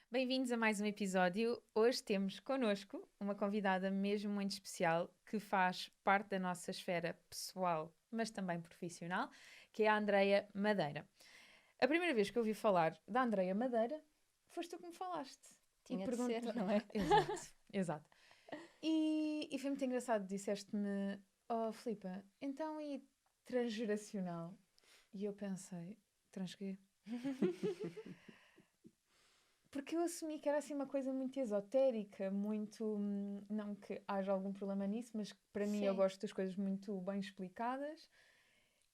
Bem-vindos a mais um episódio. Hoje temos connosco uma convidada mesmo muito especial que faz parte da nossa esfera pessoal, mas também profissional, que é a Andreia Madeira. A primeira vez que eu ouvi falar da Andreia Madeira, foste tu que me falaste. Tinha de ser, não é? Exato, exato. E foi muito engraçado, disseste-me, oh Filipa, então e transgeracional? E eu pensei, trans quê? Porque eu assumi que era assim uma coisa muito esotérica, muito. Não que haja algum problema nisso, mas para mim eu Sim. gosto das coisas muito bem explicadas.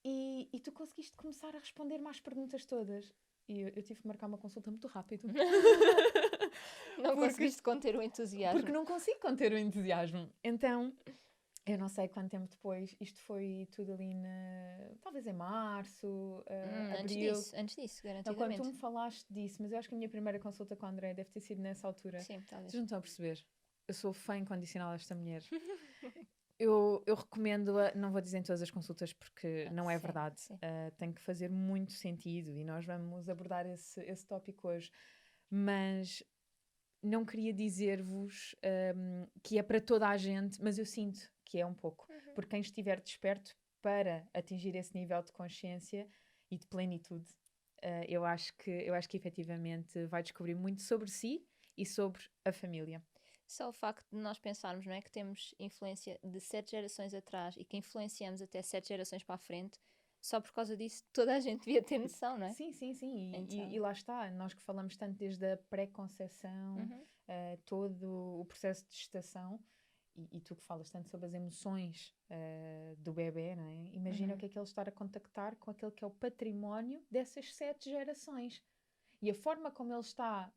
E tu conseguiste começar a responder mais perguntas todas. E eu tive que marcar uma consulta muito rápido. Não Porque, conseguiste conter o entusiasmo. porque não consigo conter o entusiasmo. Então, eu não sei quanto tempo depois, isto foi tudo ali talvez em março, abril. Antes disso, Não, quando tu garantidamente. me falaste disso, mas eu acho que a minha primeira consulta com a André deve ter sido nessa altura. Sim, Vocês talvez. não estão a perceber? Eu sou fã incondicional desta mulher. Eu recomendo-a, não vou dizer em todas as consultas porque não é Sim, verdade. sim. Tem que fazer muito sentido e nós vamos abordar esse tópico hoje. Mas não queria dizer-vos que é para toda a gente, mas eu sinto que é um pouco. Porque quem estiver desperto para atingir esse nível de consciência e de plenitude, eu acho que efetivamente vai descobrir muito sobre si e sobre a família. Só o facto de nós pensarmos, não é, que temos influência de 7 gerações atrás e que influenciamos até 7 gerações para a frente, só por causa disso toda a gente devia ter noção, não é? Sim, sim, sim. E Então. lá está, nós que falamos tanto desde a pré-conceição, Uhum. todo o processo de gestação, e tu que falas tanto sobre as emoções do bebê, não é? Imagina o Uhum. que é ele estar a contactar com aquele que é o património dessas 7 gerações. E a forma como ele está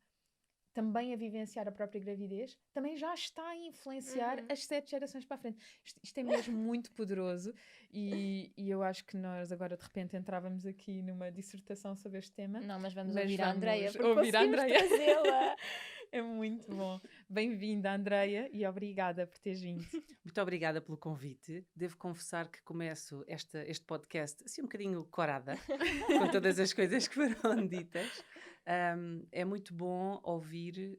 também a vivenciar a própria gravidez, também já está a influenciar Uhum. as 7 gerações para a frente. Isto é mesmo muito poderoso e eu acho que nós agora de repente entrávamos aqui numa dissertação sobre este tema, Não, mas vamos mas ouvir a Andreia, vamos porque ouvir a conseguimos Andreia. trazê-la. É muito bom. Bem-vinda, Andreia, e obrigada por teres vindo. Muito obrigada pelo convite. Devo confessar que começo este podcast assim um bocadinho corada, com todas as coisas que foram ditas. É muito bom ouvir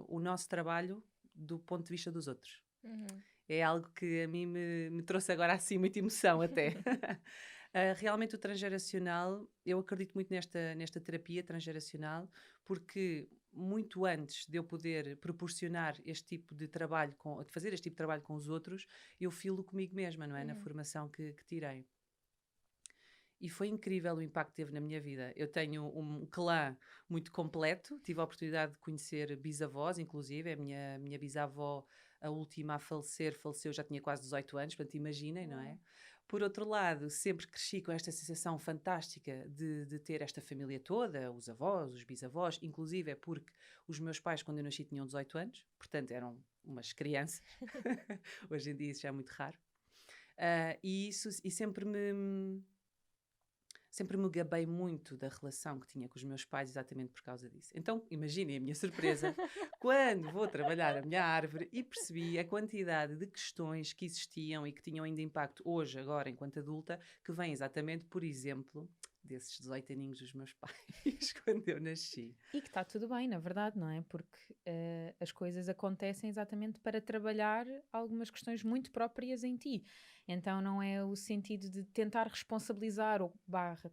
o nosso trabalho do ponto de vista dos outros. Uhum. É algo que a mim me trouxe agora assim muita emoção até. Realmente o transgeracional, eu acredito muito nesta terapia transgeracional, porque muito antes de eu poder proporcionar este tipo de trabalho, de fazer este tipo de trabalho com os outros, eu filo comigo mesma, não é? Na Uhum. formação que tirei. E foi incrível o impacto que teve na minha vida. Eu tenho um clã muito completo, tive a oportunidade de conhecer bisavós, inclusive, a minha bisavó, a última a falecer, faleceu, já tinha quase 18 anos, portanto imaginem, não é? Por outro lado, sempre cresci com esta sensação fantástica de ter esta família toda, os avós, os bisavós, inclusive é porque os meus pais, quando eu nasci, tinham 18 anos, portanto eram umas crianças. Hoje em dia isso já é muito raro. E sempre me gabei muito da relação que tinha com os meus pais exatamente por causa disso. Então, imaginem a minha surpresa quando vou trabalhar a minha árvore e percebi a quantidade de questões que existiam e que tinham ainda impacto hoje, agora, enquanto adulta, que vem exatamente, por exemplo, desses 18 aninhos dos meus pais, quando eu nasci. E que está tudo bem, na verdade, não é? Porque as coisas acontecem exatamente para trabalhar algumas questões muito próprias em ti. Então não é o sentido de tentar responsabilizar ou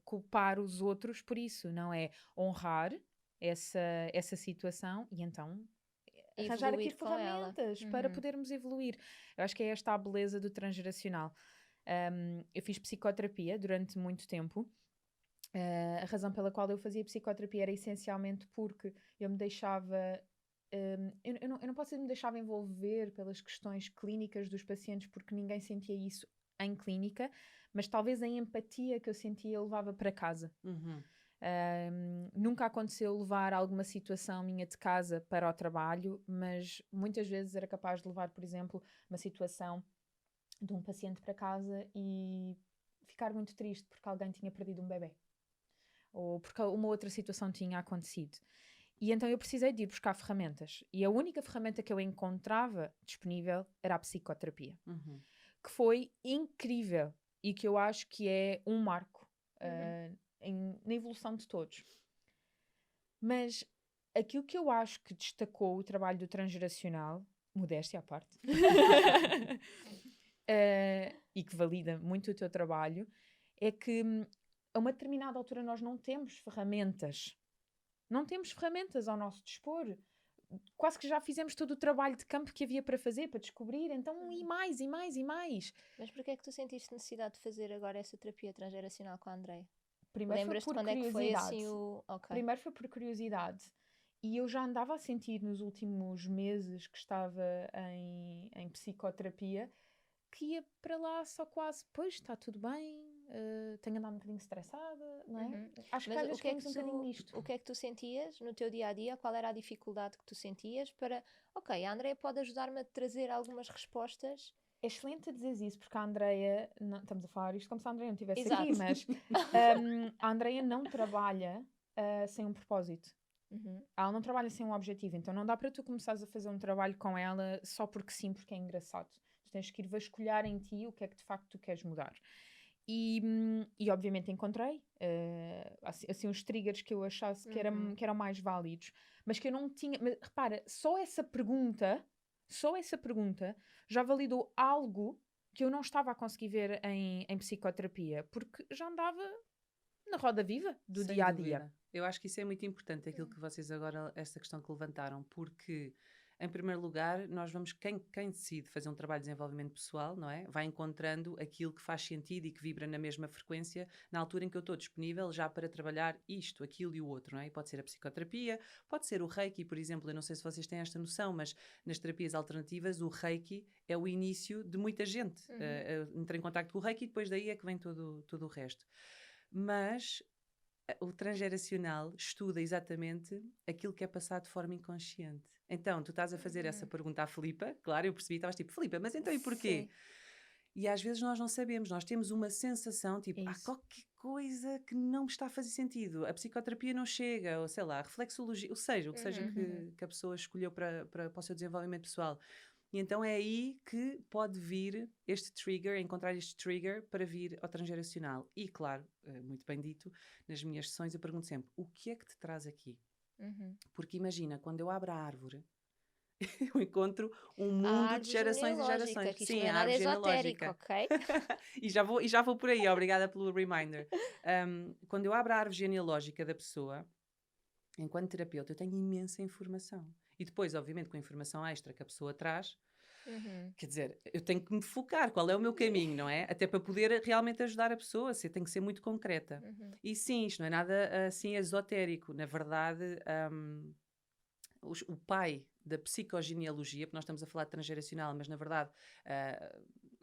culpar os outros por isso, não é honrar essa situação e então arranjar aqui Evoluir com ela. ferramentas para podermos evoluir. Eu acho que é esta a beleza do transgeracional. Eu fiz psicoterapia durante muito tempo. A razão pela qual eu fazia psicoterapia era essencialmente porque eu me deixava. Eu não posso dizer que me deixava envolver pelas questões clínicas dos pacientes porque ninguém sentia isso em clínica, mas talvez a empatia que eu sentia eu levava para casa. Uhum. Nunca aconteceu levar alguma situação minha de casa para o trabalho, mas muitas vezes era capaz de levar, por exemplo, uma situação de um paciente para casa e ficar muito triste porque alguém tinha perdido um bebê ou porque uma outra situação tinha acontecido. E então eu precisei de ir buscar ferramentas. E a única ferramenta que eu encontrava disponível era a psicoterapia, Uhum. que foi incrível e que eu acho que é um marco na evolução de todos. Mas aquilo que eu acho que destacou o trabalho do transgeracional, modéstia à parte, e que valida muito o teu trabalho, é que a uma determinada altura nós não temos ferramentas. Não temos ferramentas ao nosso dispor. Quase que já fizemos todo o trabalho de campo que havia para fazer, para descobrir, então e mais, e mais, e mais. Mas porquê é que tu sentiste necessidade de fazer agora essa terapia transgeracional com a Andreia? Primeiro foi Lembras-te por quando é que foi curiosidade. assim o... Ok. Primeiro foi por curiosidade. E eu já andava a sentir nos últimos meses que estava em psicoterapia que ia para lá só quase, pois, está tudo bem, tenho andado um bocadinho estressada, não é? Acho que às vezes caímos um bocadinho nisto. O que é que tu sentias no teu dia-a-dia? Qual era a dificuldade que tu sentias para... Ok, a Andreia pode ajudar-me a trazer algumas respostas. É excelente dizer isso, porque a Andreia, estamos a falar isto como se a Andreia não estivesse Exato. aqui, mas a Andreia não trabalha sem um propósito. Ela não trabalha sem um objetivo, então não dá para tu começares a fazer um trabalho com ela só porque sim, porque é engraçado. Tu tens que ir vasculhar em ti o que é que de facto tu queres mudar. E obviamente encontrei assim, os triggers que eu achasse que eram mais válidos, mas que eu não tinha. Mas, repara, só essa pergunta já validou algo que eu não estava a conseguir ver em psicoterapia, porque já andava na roda viva do Sem dia a dia. dúvida. Eu acho que isso é muito importante, aquilo que vocês agora, esta questão que levantaram, porque, em primeiro lugar, nós vamos, quem decide fazer um trabalho de desenvolvimento pessoal, não é? Vai encontrando aquilo que faz sentido e que vibra na mesma frequência, na altura em que eu estou disponível já para trabalhar isto, aquilo e o outro, não é? E pode ser a psicoterapia, pode ser o Reiki, por exemplo, eu não sei se vocês têm esta noção, mas nas terapias alternativas o Reiki é o início de muita gente. Entra em contacto com o Reiki e depois daí é que vem todo o resto. Mas o transgeracional estuda exatamente aquilo que é passado de forma inconsciente. Então, tu estás a fazer essa pergunta à Filipa, claro, eu percebi, estavas tipo, Filipa, mas então e porquê? Sim. E às vezes nós não sabemos, nós temos uma sensação, tipo, há qualquer coisa que não me está a fazer sentido, a psicoterapia não chega, ou sei lá, a reflexologia, ou seja, o que seja que a pessoa escolheu para o seu desenvolvimento pessoal. E então é aí que pode vir este trigger, encontrar este trigger para vir ao transgeracional. E claro, muito bem dito, nas minhas sessões eu pergunto sempre, o que é que te traz aqui? Porque imagina, quando eu abro a árvore, eu encontro um mundo de gerações e gerações. Que Sim, não é a nada árvore esotérico, genealógica. ok? e já vou por aí, obrigada pelo reminder. Quando eu abro a árvore genealógica da pessoa, enquanto terapeuta, eu tenho imensa informação. E depois, obviamente, com a informação extra que a pessoa traz, quer dizer, eu tenho que me focar qual é o meu caminho, não é? Até para poder realmente ajudar a pessoa, tem que ser muito concreta. E sim, isto não é nada assim esotérico. Na verdade, o pai da psicogenealogia, porque nós estamos a falar de transgeracional, mas na verdade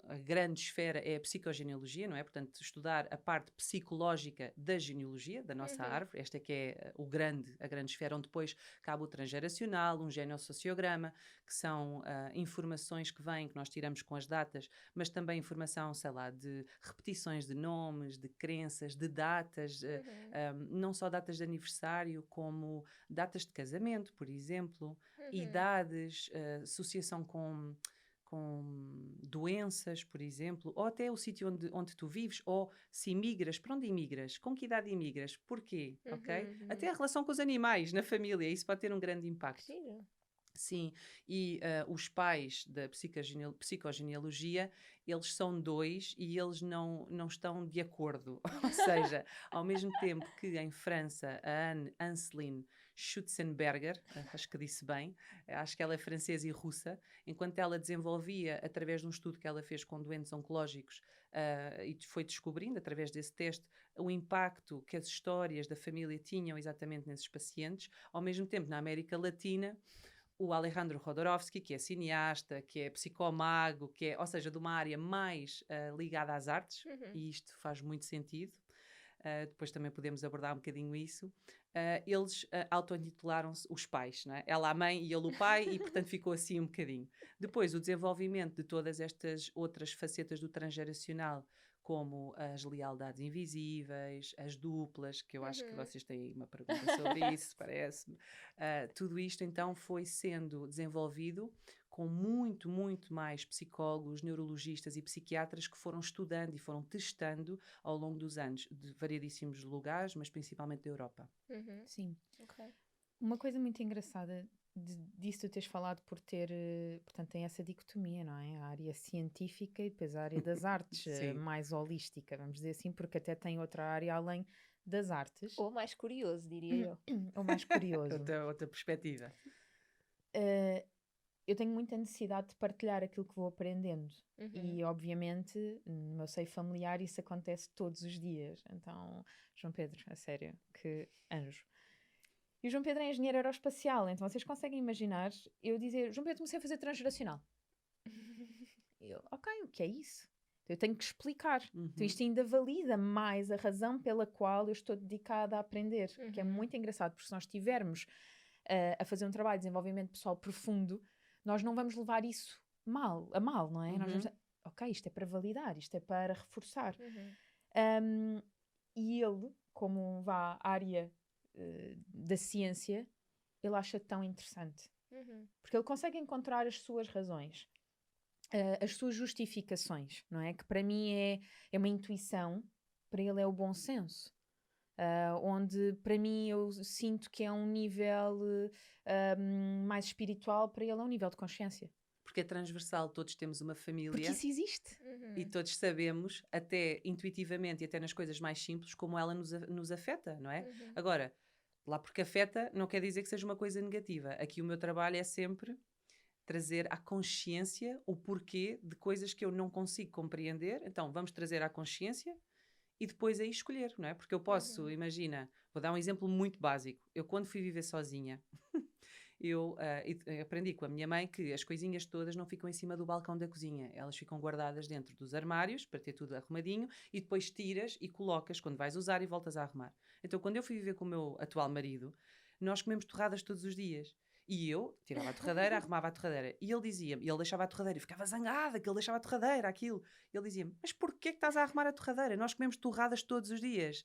a grande esfera é a psicogenealogia, não é? Portanto, estudar a parte psicológica da genealogia, da nossa árvore, esta é que é a grande esfera, onde depois cabe o transgeracional, um genealossociograma, que são informações que vêm, que nós tiramos com as datas, mas também informação, sei lá, de repetições de nomes, de crenças, de datas, não só datas de aniversário, como datas de casamento, por exemplo, idades, associação com doenças, por exemplo, ou até o sítio onde tu vives, ou se imigras, para onde imigras, com que idade imigras, porquê, ok? Até a relação com os animais, na família, isso pode ter um grande impacto. Sim, e os pais da psicogenealogia, eles são dois e eles não estão de acordo. Ou seja, ao mesmo tempo que em França, a Anne Anseline Schutzenberger, acho que disse bem, acho que ela é francesa e russa, enquanto ela desenvolvia, através de um estudo que ela fez com doentes oncológicos, e foi descobrindo, através desse teste, o impacto que as histórias da família tinham exatamente nesses pacientes, ao mesmo tempo, na América Latina, o Alejandro Jodorowsky, que é cineasta, que é psicomago, ou seja, de uma área mais ligada às artes, e isto faz muito sentido. Depois também podemos abordar um bocadinho isso. Eles auto-intitularam-se os pais, não é? Ela a mãe e ele o pai, e portanto ficou assim um bocadinho. Depois, o desenvolvimento de todas estas outras facetas do transgeracional, como as lealdades invisíveis, as duplas, que eu acho que vocês têm uma pergunta sobre isso, parece-me. Tudo isto, então, foi sendo desenvolvido com muito, muito mais psicólogos, neurologistas e psiquiatras que foram estudando e foram testando ao longo dos anos, de variedíssimos lugares, mas principalmente da Europa. Sim. Okay. Uma coisa muito engraçada disso tu teres falado por ter, portanto, tem essa dicotomia, não é? A área científica e depois a área das artes, Sim. mais holística, vamos dizer assim, porque até tem outra área além das artes, Ou mais curioso, diria eu. ou mais curioso. Outra perspectiva. Eh, eu tenho muita necessidade de partilhar aquilo que vou aprendendo. Uhum. E, obviamente, no meu seio familiar isso acontece todos os dias. Então, João Pedro, a sério, que anjo. E o João Pedro é engenheiro aeroespacial, então vocês conseguem imaginar eu dizer, João Pedro, comecei a fazer transgeracional. Eu, ok, o que é isso? Eu tenho que explicar. Então isto ainda valida mais a razão pela qual eu estou dedicada a aprender, que é muito engraçado, porque se nós estivermos a fazer um trabalho de desenvolvimento pessoal profundo, nós não vamos levar isso a mal, não é? Nós vamos dizer, ok, isto é para validar, isto é para reforçar. E ele, como vá à área da ciência, ele acha tão interessante. Porque ele consegue encontrar as suas razões, as suas justificações, não é? Que para mim é uma intuição, para ele é o bom senso. Onde para mim eu sinto que é um nível mais espiritual, para ele é um nível de consciência. Porque é transversal, todos temos uma família. Porque isso existe. E todos sabemos, até intuitivamente e até nas coisas mais simples, como ela nos afeta, não é? Agora, lá porque afeta, não quer dizer que seja uma coisa negativa. Aqui o meu trabalho é sempre trazer à consciência o porquê de coisas que eu não consigo compreender. Então, vamos trazer à consciência e depois aí escolher, não é? Porque eu posso, imagina, vou dar um exemplo muito básico. Eu, quando fui viver sozinha, eu aprendi com a minha mãe que as coisinhas todas não ficam em cima do balcão da cozinha. Elas ficam guardadas dentro dos armários, para ter tudo arrumadinho, e depois tiras e colocas quando vais usar e voltas a arrumar. Então, quando eu fui viver com o meu atual marido, nós comemos torradas todos os dias. E eu tirava a torradeira, arrumava a torradeira. E ele dizia-me, ele deixava a torradeira, eu ficava zangada que ele deixava a torradeira, aquilo. Ele dizia-me, mas porquê que estás a arrumar a torradeira? Nós comemos torradas todos os dias.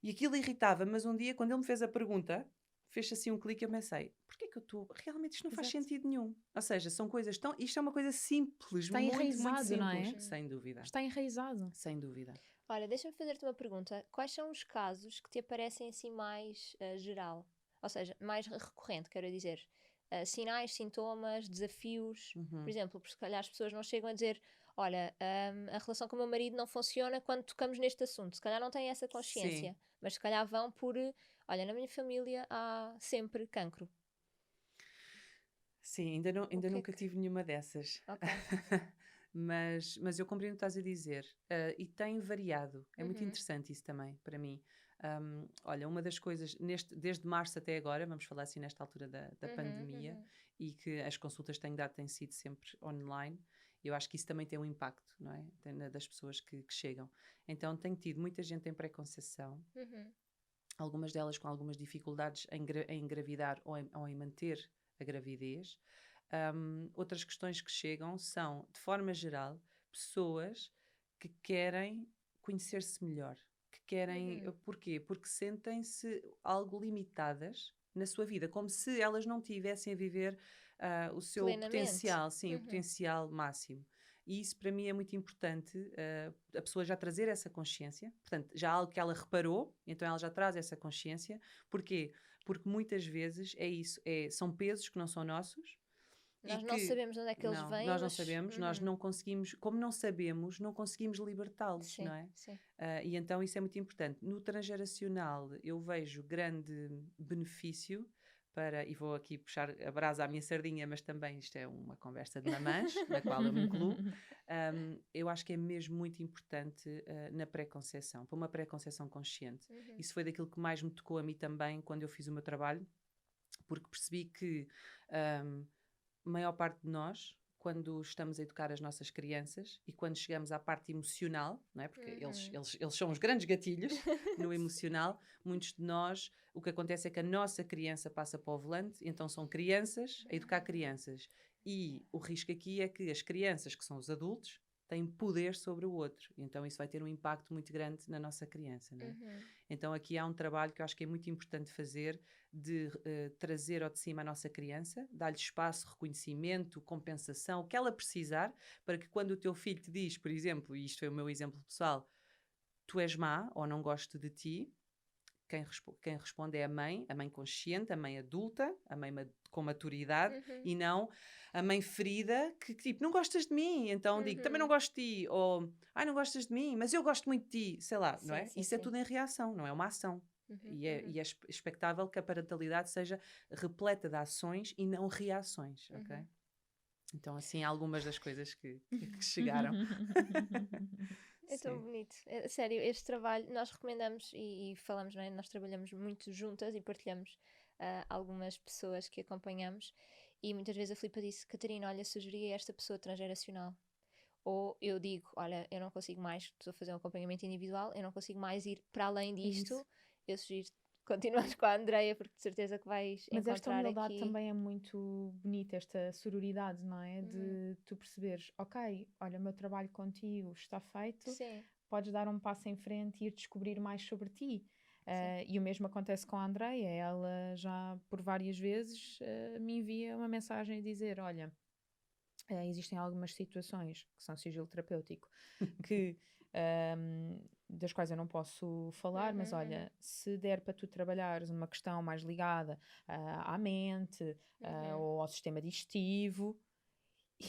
E aquilo irritava-me, mas um dia, quando ele me fez a pergunta, fez-se assim um clique e eu pensei, porquê que eu estou... Realmente isto não faz sentido nenhum. Ou seja, são coisas tão... Isto é uma coisa simples, Está muito, enraizado, muito simples. não é? Sem dúvida. Está enraizado. Sem dúvida. Olha, deixa-me fazer-te uma pergunta. Quais são os casos que te aparecem assim mais geral? Ou seja, mais recorrente, quero dizer. Sinais, sintomas, desafios. Por exemplo, porque se calhar as pessoas não chegam a dizer, olha, a relação com o meu marido não funciona quando tocamos neste assunto. Se calhar não têm essa consciência. Sim. Mas se calhar vão por, olha, na minha família há sempre cancro. Sim, ainda nunca tive nenhuma dessas. Ok. Mas eu compreendo o que estás a dizer. E tem variado. É muito interessante isso também, para mim. Olha, uma das coisas, desde março até agora, vamos falar assim nesta altura da pandemia, e que as consultas que tenho dado têm sido sempre online, eu acho que isso também tem um impacto, não é? Das pessoas que chegam. Então, tenho tido muita gente em pré-conceição, algumas delas com algumas dificuldades em engravidar ou em manter a gravidez. Outras questões que chegam são, de forma geral, pessoas que querem conhecer-se melhor. Que querem... Porquê? Porque sentem-se algo limitadas na sua vida, como se elas não tivessem a viver o seu potencial, sim, o potencial máximo. E isso para mim é muito importante, a pessoa já trazer essa consciência, portanto, já há algo que ela reparou, então ela já traz essa consciência. Porquê? Porque muitas vezes é isso, são pesos que não são nossos. Nós não sabemos de onde é que eles vêm. Nós não sabemos, nós não conseguimos, como não sabemos, não conseguimos libertá-los, não é? Sim. E então isso é muito importante. No transgeracional eu vejo grande benefício para, e vou aqui puxar a brasa à minha sardinha, mas também isto é uma conversa de mamãs, na qual eu me incluo. Eu acho que é mesmo muito importante na pré-conceição, para uma pré-conceição consciente. Isso foi daquilo que mais me tocou a mim também quando eu fiz o meu trabalho, porque percebi que a maior parte de nós, quando estamos a educar as nossas crianças e quando chegamos à parte emocional, não é? Porque eles são os grandes gatilhos no emocional, muitos de nós, o que acontece é que a nossa criança passa para o volante, então são crianças a educar crianças. E o risco aqui é que as crianças, que são os adultos, têm poder sobre o outro. Então isso vai ter um impacto muito grande na nossa criança, não é? Então aqui há um trabalho que eu acho que é muito importante fazer, de trazer ao de cima a nossa criança, dar-lhe espaço, reconhecimento, compensação, o que ela precisar, para que quando o teu filho te diz, por exemplo, e isto foi o meu exemplo pessoal, tu és má ou não gosto de ti, quem responde é a mãe consciente, a mãe adulta, a mãe com maturidade, e não a mãe ferida que tipo, não gostas de mim, então digo, também não gosto de ti, ou, ai, não gostas de mim, mas eu gosto muito de ti, sei lá, não é? Isso é tudo em reação, não é uma ação. E é expectável que a parentalidade seja repleta de ações e não reações, ok? Então, assim, algumas das coisas que chegaram. É tão bonito. Sério, este trabalho nós recomendamos e falamos, não é? Nós trabalhamos muito juntas e partilhamos algumas pessoas que acompanhamos, e muitas vezes a Filipa disse, Catarina, olha, sugeria esta pessoa transgeracional. Ou eu digo, olha, eu não consigo mais, estou a fazer um acompanhamento individual, eu não consigo mais ir para além disto. Eu sugiro continuares com a Andreia, porque de certeza que vais Mas encontrar esta humildade aqui... também é muito bonita, esta sororidade, não é? De tu perceberes, ok, olha, o meu trabalho contigo está feito, Sim. podes dar um passo em frente e ir descobrir mais sobre ti. E o mesmo acontece com a Andreia. Ela já por várias vezes me envia uma mensagem a dizer, olha, existem algumas situações que são sigilo terapêutico que das quais eu não posso falar, mas olha, se der para tu trabalhares uma questão mais ligada à mente ou ao sistema digestivo,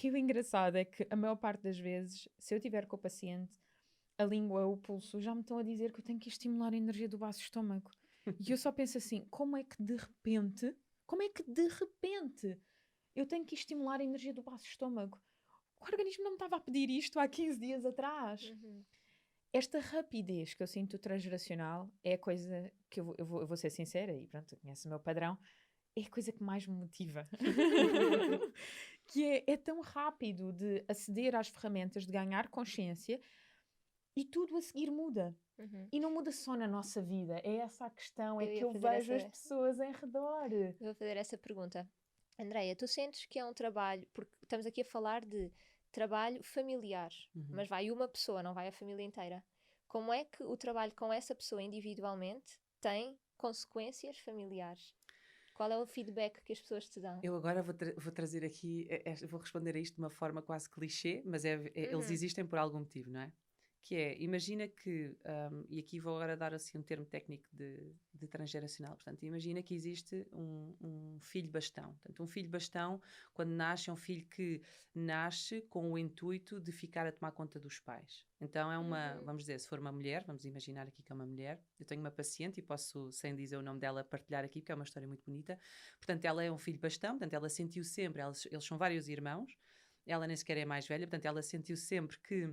e o engraçado é que a maior parte das vezes, se eu tiver com o paciente, a língua, o pulso, já me estão a dizer que eu tenho que estimular a energia do baço estômago. E eu só penso assim, como é que de repente eu tenho que estimular a energia do baço estômago? O organismo não me estava a pedir isto há 15 dias atrás. Esta rapidez que eu sinto transgeracional é a coisa que eu vou ser sincera, e pronto, eu conheço o meu padrão, é a coisa que mais me motiva. Que é tão rápido de aceder às ferramentas, de ganhar consciência, e tudo a seguir muda. E não muda só na nossa vida, é essa a questão, é que eu vejo as pessoas em redor. Eu vou fazer essa pergunta. Andreia, tu sentes que é um trabalho, porque estamos aqui a falar de trabalho familiar, mas vai uma pessoa, não vai a família inteira. Como é que o trabalho com essa pessoa individualmente tem consequências familiares? Qual é o feedback que as pessoas te dão? Eu agora vou trazer aqui, vou responder a isto de uma forma quase clichê, mas eles existem por algum motivo, não é? Que é, imagina que, e aqui vou agora dar assim um termo técnico de transgeracional, portanto, imagina que existe um filho bastão. Portanto, um filho bastão, quando nasce, é um filho que nasce com o intuito de ficar a tomar conta dos pais. Então é vamos dizer, se for uma mulher, vamos imaginar aqui que é uma mulher, eu tenho uma paciente e posso, sem dizer o nome dela, partilhar aqui, porque é uma história muito bonita. Portanto, ela é um filho bastão, portanto, ela sentiu sempre, eles são vários irmãos, ela nem sequer é mais velha, portanto, ela sentiu sempre que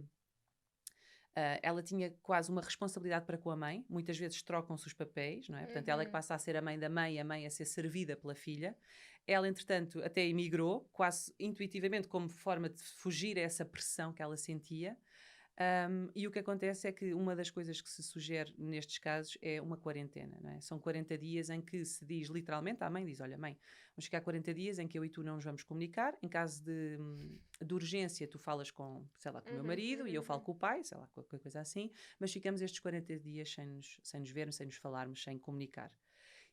ela tinha quase uma responsabilidade para com a mãe, muitas vezes trocam-se os papéis, não é? Portanto, ela é que passa a ser a mãe da mãe e a mãe a ser servida pela filha. Ela, entretanto, até emigrou, quase intuitivamente, como forma de fugir a essa pressão que ela sentia. E o que acontece é que uma das coisas que se sugere nestes casos é uma quarentena, não é? São 40 dias em que se diz literalmente, a mãe diz, olha mãe, vamos ficar 40 dias em que eu e tu não nos vamos comunicar, em caso de urgência tu falas com, sei lá, com o meu marido e eu falo com o pai, sei lá, qualquer coisa assim, mas ficamos estes 40 dias sem nos vermos, sem nos falarmos, sem comunicar.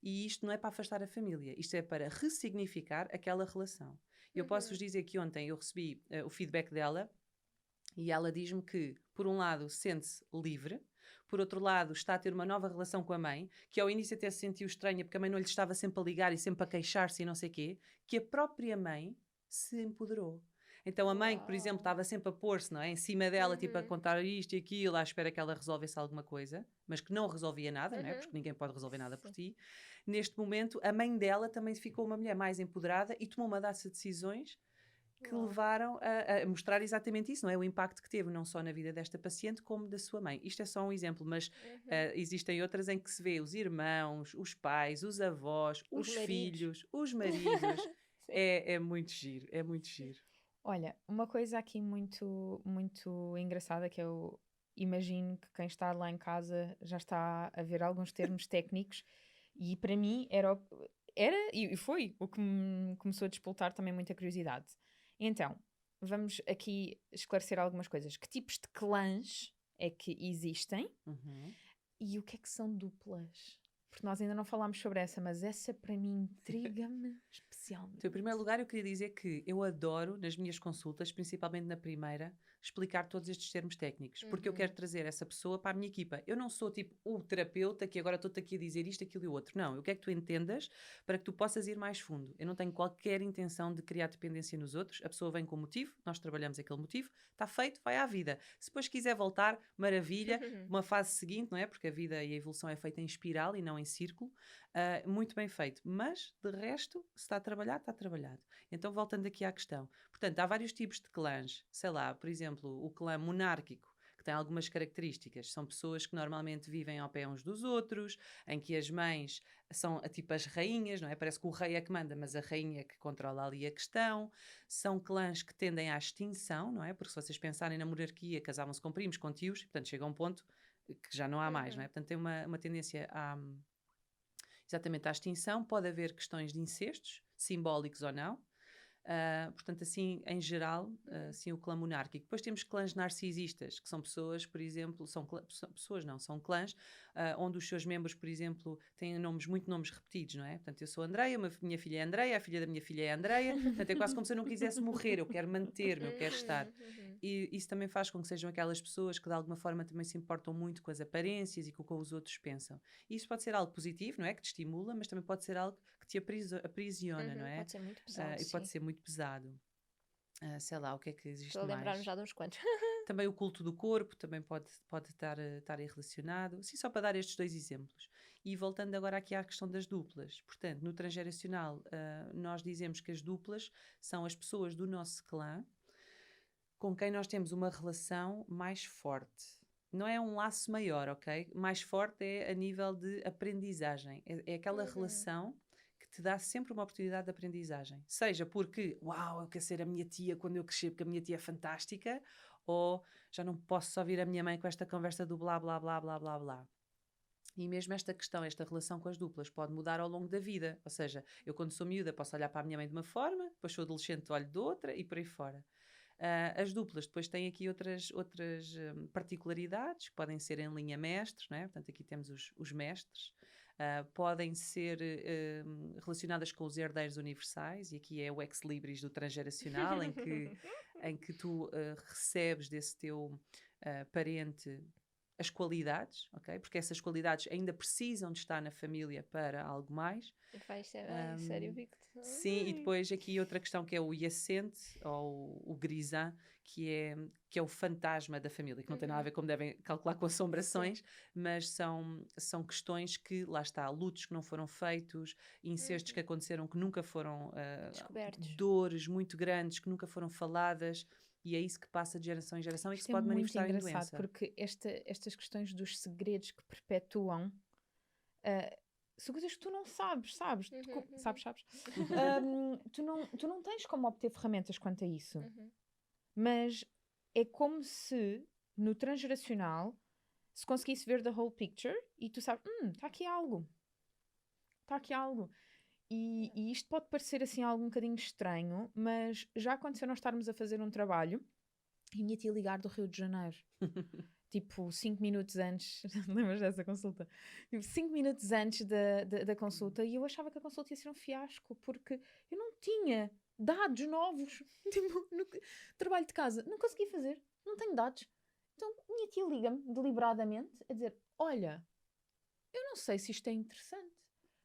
E isto não é para afastar a família, isto é para ressignificar aquela relação. Eu posso-vos dizer que ontem eu recebi o feedback dela, e ela diz-me que, por um lado, sente-se livre, por outro lado, está a ter uma nova relação com a mãe, que ao início até se sentiu estranha, porque a mãe não lhe estava sempre a ligar e sempre a queixar-se e não sei o quê, que a própria mãe se empoderou. Então a mãe, que, por exemplo, estava sempre a pôr-se, não é, em cima dela, tipo a contar isto e aquilo, à espera que ela resolvesse alguma coisa, mas que não resolvia nada, não é? Porque ninguém pode resolver nada por ti. Neste momento, a mãe dela também ficou uma mulher mais empoderada e tomou uma data de decisões que levaram a mostrar exatamente isso, não é? O impacto que teve não só na vida desta paciente como da sua mãe. Isto é só um exemplo, mas existem outras em que se vê os irmãos, os pais, os avós, os filhos, os maridos. É muito giro, é muito giro. Olha, uma coisa aqui muito, muito engraçada que eu imagino que quem está lá em casa já está a ver alguns termos técnicos, e para mim era e foi o que me começou a despoltar também muita curiosidade. Então, vamos aqui esclarecer algumas coisas. Que tipos de clãs é que existem? E o que é que são duplas? porque nós ainda não falámos sobre essa, mas essa para mim intriga-me especialmente. Então, em primeiro lugar, eu queria dizer que eu adoro, nas minhas consultas, principalmente na primeira, explicar todos estes termos técnicos, porque eu quero trazer essa pessoa para a minha equipa. Eu não sou tipo o terapeuta que agora estou-te aqui a dizer isto, aquilo e o outro. Não, eu quero que tu entendas para que tu possas ir mais fundo. Eu não tenho qualquer intenção de criar dependência nos outros. A pessoa vem com motivo, nós trabalhamos aquele motivo, está feito, vai à vida. Se depois quiser voltar, maravilha, uma fase seguinte, não é? Porque a vida e a evolução é feita em espiral e não em círculo. Muito bem feito. Mas, de resto, se está trabalhado, está trabalhado. Então, voltando aqui à questão. Portanto, há vários tipos de clãs. Sei lá, por exemplo, o clã monárquico, que tem algumas características. São pessoas que normalmente vivem ao pé uns dos outros, em que as mães são tipo as rainhas, não é? Parece que o rei é que manda, mas a rainha é que controla ali a questão. São clãs que tendem à extinção, não é? Porque se vocês pensarem na monarquia, casavam-se com primos, com tios, e, portanto, chega a um ponto que já não há mais, não é? Portanto, tem uma tendência exatamente à extinção. Pode haver questões de incestos, simbólicos ou não. Portanto, assim, em geral, assim, o clã monárquico. Depois temos clãs narcisistas, que são pessoas, por exemplo, são clãs onde os seus membros, por exemplo, têm muito nomes repetidos, não é? Portanto, eu sou Andreia, minha filha é Andreia, a filha da minha filha é Andreia, portanto, é quase como se eu não quisesse morrer, eu quero manter-me, eu quero estar. E isso também faz com que sejam aquelas pessoas que, de alguma forma, também se importam muito com as aparências e com o que os outros pensam. E isso pode ser algo positivo, não é? Que te estimula, mas também pode ser algo que te aprisiona, não é? Pode ser muito pesado, E pode ser muito pesado. Sei lá, o que é que existe Estou a lembrar-me mais? já de uns quantos. Também o culto do corpo também pode estar aí relacionado. Sim, só para dar estes 2 exemplos. E voltando agora aqui à questão das duplas. Portanto, no transgeracional, nós dizemos que as duplas são as pessoas do nosso clã com quem nós temos uma relação mais forte. Não é um laço maior, ok? Mais forte é a nível de aprendizagem. É aquela relação que te dá sempre uma oportunidade de aprendizagem. Seja porque, uau, eu quero ser a minha tia quando eu crescer, porque a minha tia é fantástica, ou já não posso só ouvir a minha mãe com esta conversa do blá, blá, blá, blá, blá, blá. E mesmo esta questão, esta relação com as duplas pode mudar ao longo da vida. Ou seja, eu quando sou miúda posso olhar para a minha mãe de uma forma, depois sou adolescente olho de outra e por aí fora. As duplas depois têm aqui outras particularidades, que podem ser em linha mestres, não é? Portanto, aqui temos os mestres. Podem ser relacionadas com os herdeiros universais, e aqui é o ex-libris do transgeracional, em que tu recebes desse teu parente as qualidades, ok? Porque essas qualidades ainda precisam de estar na família para algo mais. Vai ser sério, Victor. Sim, e depois aqui outra questão que é o Yacente, ou o Grisan, que é o fantasma da família, que não tem nada a ver como devem calcular com assombrações, mas são questões que, lá está, lutos que não foram feitos, incestos que aconteceram que nunca foram descobertos, dores muito grandes que nunca foram faladas. E é isso que passa de geração em geração e que se pode manifestar em doença. Porque estas questões dos segredos que perpetuam são coisas que tu não sabes. Tu não tens como obter ferramentas quanto a isso. Mas é como se no transgeracional se conseguisse ver the whole picture e tu sabes, está aqui algo. E isto pode parecer assim algo um bocadinho estranho, mas já aconteceu nós estarmos a fazer um trabalho e a minha tia ligar do Rio de Janeiro. Tipo, 5 minutos antes, lembras dessa consulta? 5 minutos antes da consulta, e eu achava que a consulta ia ser um fiasco, porque eu não tinha dados novos. Tipo, no trabalho de casa, não consegui fazer, não tenho dados. Então, minha tia liga-me deliberadamente a dizer: olha, eu não sei se isto é interessante,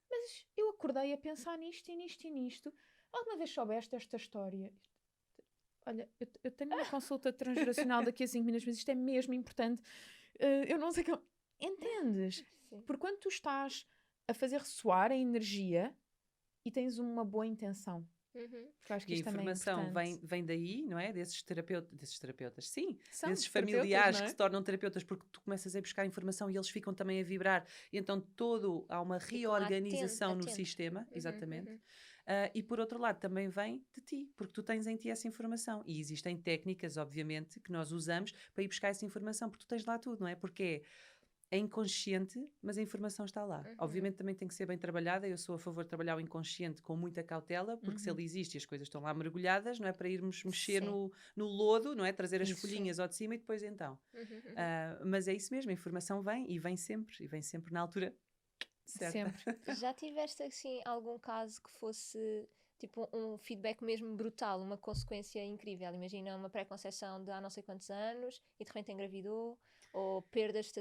mas eu acordei a pensar nisto e nisto e nisto. Alguma vez soubeste esta história? Olha, eu tenho uma consulta transgeracional daqui a 5 minutos, mas isto é mesmo importante. Eu não sei como. Entendes? Sim. Porque quando tu estás a fazer ressoar a energia e tens uma boa intenção. Eu acho que e a informação vem daí, não é? Desses terapeutas, sim, desses familiares que se tornam terapeutas, porque tu começas a buscar informação e eles ficam também a vibrar, e então há uma reorganização no sistema, exatamente. E por outro lado também vem de ti, porque tu tens em ti essa informação, e existem técnicas, obviamente, que nós usamos para ir buscar essa informação, porque tu tens lá tudo, não é? Porque é inconsciente, mas a informação está lá. Obviamente também tem que ser bem trabalhada. Eu sou a favor de trabalhar o inconsciente com muita cautela, porque se ele existe e as coisas estão lá mergulhadas, não é para irmos mexer no lodo, não é? Trazer as folhinhas ao de cima e depois então. Mas é isso mesmo, a informação vem e vem sempre na altura certa. Sempre. Já tiveste, assim, algum caso que fosse, tipo, um feedback mesmo brutal, uma consequência incrível? Imagina uma pré-conceição de há não sei quantos anos e de repente engravidou, ou perdas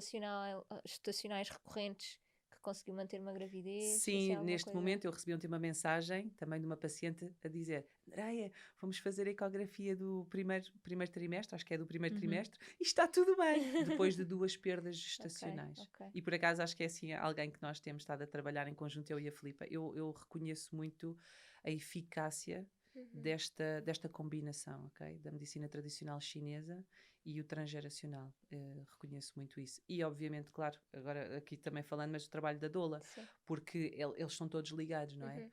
estacionais recorrentes que conseguiu manter uma gravidez, assim, Sim, alguma neste coisa? momento eu recebi ontem uma mensagem também de uma paciente a dizer: Andreia, vamos fazer a ecografia do primeiro trimestre, acho que é do primeiro trimestre, e está tudo bem, depois de 2 perdas gestacionais. Ok. E por acaso acho que é assim alguém que nós temos estado a trabalhar em conjunto, eu e a Filipa. Eu reconheço muito a eficácia desta combinação, ok? Da medicina tradicional chinesa e o transgeracional. Reconheço muito isso. E obviamente, claro, agora aqui também falando, mas o trabalho da doula, Sim. porque eles estão todos ligados, não é?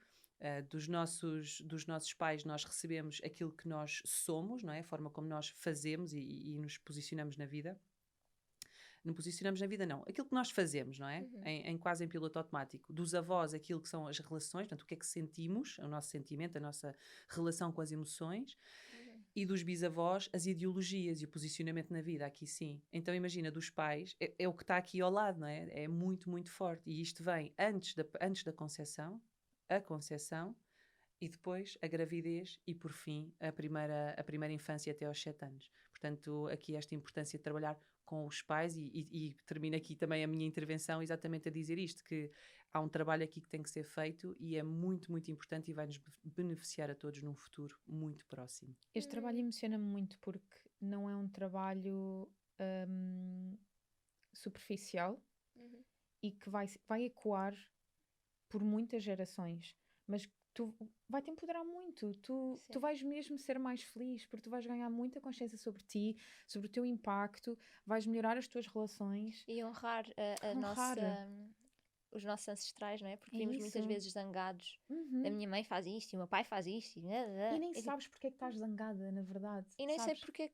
Dos nossos pais nós recebemos aquilo que nós somos, não é? A forma como nós fazemos e nos posicionamos na vida. Não posicionamos na vida, não. Aquilo que nós fazemos, não é? Quase em piloto automático. Dos avós, aquilo que são as relações, portanto, o que é que sentimos, o nosso sentimento, a nossa relação com as emoções. E dos bisavós, as ideologias e o posicionamento na vida, aqui sim. Então imagina, dos pais, é o que está aqui ao lado, não é? É muito, muito forte. E isto vem antes da concepção, a concepção, e depois a gravidez e, por fim, a primeira infância até aos 7 anos. Portanto, aqui esta importância de trabalhar com os pais e termino aqui também a minha intervenção exatamente a dizer isto, que há um trabalho aqui que tem que ser feito e é muito, muito importante e vai-nos beneficiar a todos num futuro muito próximo. Este trabalho emociona-me muito porque não é um trabalho superficial e que vai ecoar por muitas gerações, mas vai-te empoderar muito, tu vais mesmo ser mais feliz, porque tu vais ganhar muita consciência sobre ti, sobre o teu impacto, vais melhorar as tuas relações. E honrar os nossos ancestrais, não é? Porque vimos muitas vezes zangados. A minha mãe faz isto, e o meu pai faz isto. E nem sabes porque é que estás zangada, na verdade. E nem sabes? sei porque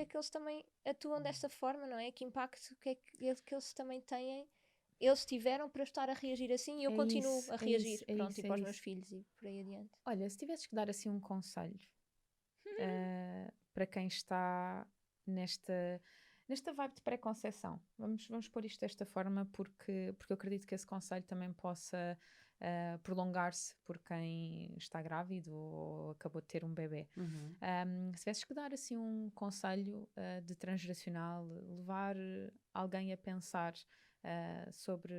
é que eles também atuam desta forma, não é? Que impacto que eles também têm. Eles tiveram para estar a reagir assim e eu continuo a reagir. Pronto, e para os meus filhos e por aí adiante. Olha, se tivesses que dar assim um conselho para quem está nesta vibe de pré-conceição, vamos pôr isto desta forma porque eu acredito que esse conselho também possa prolongar-se por quem está grávido ou acabou de ter um bebê. Se tivesses que dar assim um conselho de transgeracional, levar alguém a pensar sobre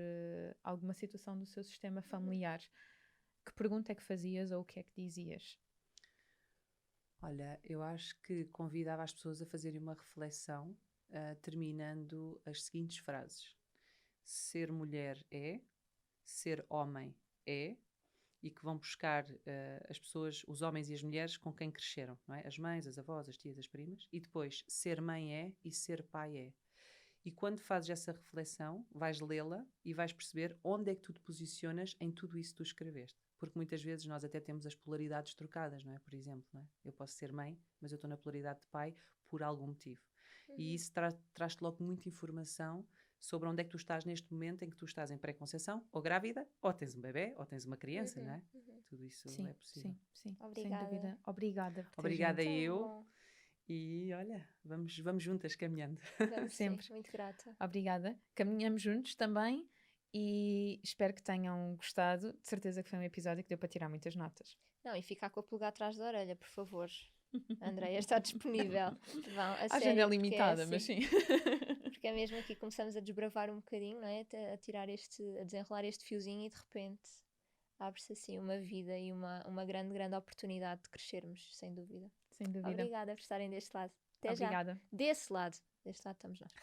alguma situação do seu sistema familiar, que pergunta é que fazias ou o que é que dizias? Olha, eu acho que convidava as pessoas a fazerem uma reflexão terminando as seguintes frases: ser mulher é, ser homem é, e que vão buscar as pessoas, os homens e as mulheres com quem cresceram, não é? As mães, as avós, as tias, as primas, e depois ser mãe é e ser pai é. E quando fazes essa reflexão, vais lê-la e vais perceber onde é que tu te posicionas em tudo isso que tu escreveste. Porque muitas vezes nós até temos as polaridades trocadas, não é? Por exemplo, não é? Eu posso ser mãe, mas eu estou na polaridade de pai por algum motivo. E isso traz-te logo muita informação sobre onde é que tu estás neste momento em que tu estás em pré-conceição, ou grávida, ou tens um bebê, ou tens uma criança, não é? Tudo isso é possível. Sim, obrigada. sem dúvida. Obrigada por Obrigada eu. Bom. E olha, vamos juntas caminhando. Vamos Sempre. Sim, muito grata. Obrigada. Caminhamos juntos também e espero que tenham gostado. De certeza que foi um episódio que deu para tirar muitas notas. Não, e ficar com a pulga atrás da orelha, por favor. A Andreia está disponível. Vão, a agenda é limitada, mas sim. Porque é mesmo aqui que começamos a desbravar um bocadinho, não é? A desenrolar este fiozinho e de repente abre-se assim uma vida e uma grande, grande oportunidade de crescermos, sem dúvida. Sem dúvida. Obrigada por estarem deste lado. Até Obrigada. já. Desse lado estamos nós.